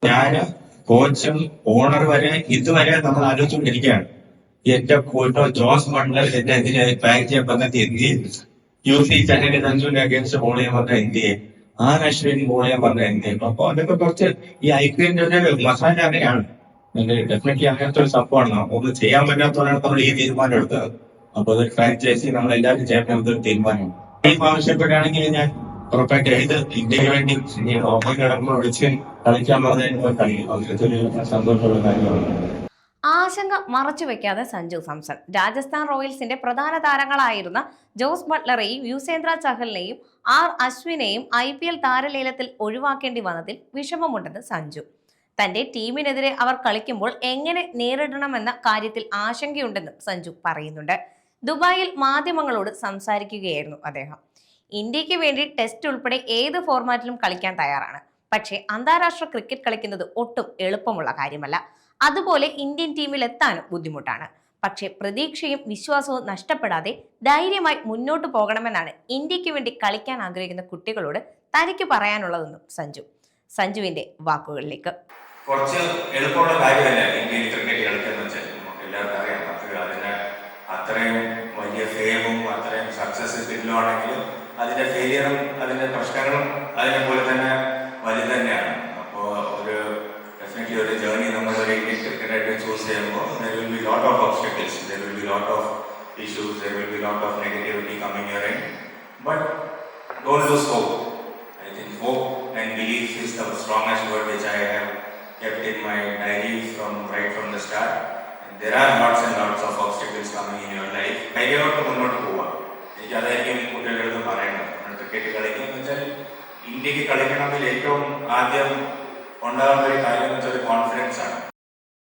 ഞാന് കോച്ചും ഓണർ വരെ ഇതുവരെ നമ്മൾ ആലോചിച്ചുകൊണ്ടിരിക്കുകയാണ്. എന്റെ ഫോട്ടോ ജോസ് ബട്ട്ലർ എന്റെ ഇതിനെ ബാക്ക് ചെയ്യാൻ പറഞ്ഞത് എന്തിയെ, യു.സി. ചന്ദ്രന്റെ സഞ്ജുവിന്റെ അഗേൻസ്റ്റ് ബോൾ ചെയ്യാൻ പറഞ്ഞ എന്തിയെ, അശ്വിൻ ബോൾ ചെയ്യാൻ പറഞ്ഞ എന്തിയെ. അപ്പൊ അതൊക്കെ കുറച്ച് ഈ IPL ഒരു മസാല അങ്ങനെയാണ്. ഡെഫിനറ്റ്ലി അങ്ങനത്തെ ഒരു സംഭവമാണ്. ഒന്ന് ചെയ്യാൻ പറ്റാത്തതുകൊണ്ടാണ് നമ്മൾ ഈ തീരുമാനം എടുത്തത്. അപ്പൊ അതൊരു ഫ്രാഞ്ചൈസി നമ്മൾ എല്ലാവരും ചേർന്ന ഒരു തീരുമാനമാണ്. ടീം ആവശ്യപ്പെടുകയാണെങ്കിൽ ഞാൻ ഉറപ്പായിട്ട് ഇന്ത്യക്ക് വേണ്ടി ഓഫർ കിടക്കുമ്പോൾ വിളിച്ച് കളിക്കാൻ പറഞ്ഞ കഴിയും. അതിലൊരു സന്തോഷമുള്ള കാര്യമാണ്. ആശങ്ക മറച്ചുവെക്കാതെ സഞ്ജു സാംസൺ രാജസ്ഥാൻ റോയൽസിന്റെ പ്രധാന താരങ്ങളായിരുന്ന ജോസ് ബട്ട്ലറെയും യുസ്വേന്ദ്ര ചഹലിനെയും അശ്വിനെയും IPL താരലേലത്തിൽ ഒഴിവാക്കേണ്ടി വന്നതിൽ വിഷമമുണ്ടെന്ന് സഞ്ജു. തന്റെ ടീമിനെതിരെ അവർ കളിക്കുമ്പോൾ എങ്ങനെ നേരിടണമെന്ന കാര്യത്തിൽ ആശങ്കയുണ്ടെന്നും സഞ്ജു പറയുന്നുണ്ട്. ദുബായിൽ മാധ്യമങ്ങളോട് സംസാരിക്കുകയായിരുന്നു അദ്ദേഹം. ഇന്ത്യക്ക് വേണ്ടി ടെസ്റ്റ് ഉൾപ്പെടെ ഏത് ഫോർമാറ്റിലും കളിക്കാൻ തയ്യാറാണ്. പക്ഷേ അന്താരാഷ്ട്ര ക്രിക്കറ്റ് കളിക്കുന്നത് ഒട്ടും എളുപ്പമുള്ള കാര്യമല്ല. അതുപോലെ ഇന്ത്യൻ ടീമിൽ എത്താനും ബുദ്ധിമുട്ടാണ്. പക്ഷേ പ്രതീക്ഷയും വിശ്വാസവും നഷ്ടപ്പെടാതെ ധൈര്യമായി മുന്നോട്ട് പോകണമെന്നാണ് ഇന്ത്യക്ക് വേണ്ടി കളിക്കാൻ ആഗ്രഹിക്കുന്ന കുട്ടികളോട് തനിക്ക് പറയാനുള്ളതെന്നും സഞ്ജുവിന്റെ വാക്കുകളിലേക്ക്. കുറച്ച് എളുപ്പമുള്ള കാര്യമല്ല ഇന്ത്യയിൽ ക്രിക്കറ്റ് കളിക്കുന്ന വെച്ചാൽ നമുക്ക് എല്ലാവർക്കും അറിയാം. അതിന് അത്രയും വലിയ ഫെയിമും അത്രയും സക്സസ് കിട്ടുകയാണെങ്കിലും അതിന്റെ ഫെയിലിയറും അതിന്റെ പ്രശ്നങ്ങളും അതിനെ പോലെ തന്നെ വലുത് തന്നെയാണ്. അപ്പോൾ ഡെഫിനറ്റ്ലി ഒരു ജേർണി നമ്മൾ ഒരു ഇന്ത്യൻ ക്രിക്കറ്റായിട്ട് ചൂസ് ചെയ്യുമ്പോൾ there will be lot of obstacles, there will be lot of issues, there will be lot of negativity coming your end, but don't lose hope. I think hope and belief is the strongest word which I have kept in my diary right from the start. And there are lots and lots of obstacles coming in your life. ധൈര്യമായിട്ട് മുന്നോട്ട് പോവാം. എനിക്ക് അതായിരിക്കും കുട്ടികളോട് പറയുന്നത്. Cricket കളിക്കുക എന്ന് വെച്ചാൽ ഇന്ത്യക്ക് കളിക്കണമെങ്കിൽ ഏറ്റവും ആദ്യം ഉണ്ടാകുന്ന ഒരു കാര്യം എന്ന് വെച്ചാൽ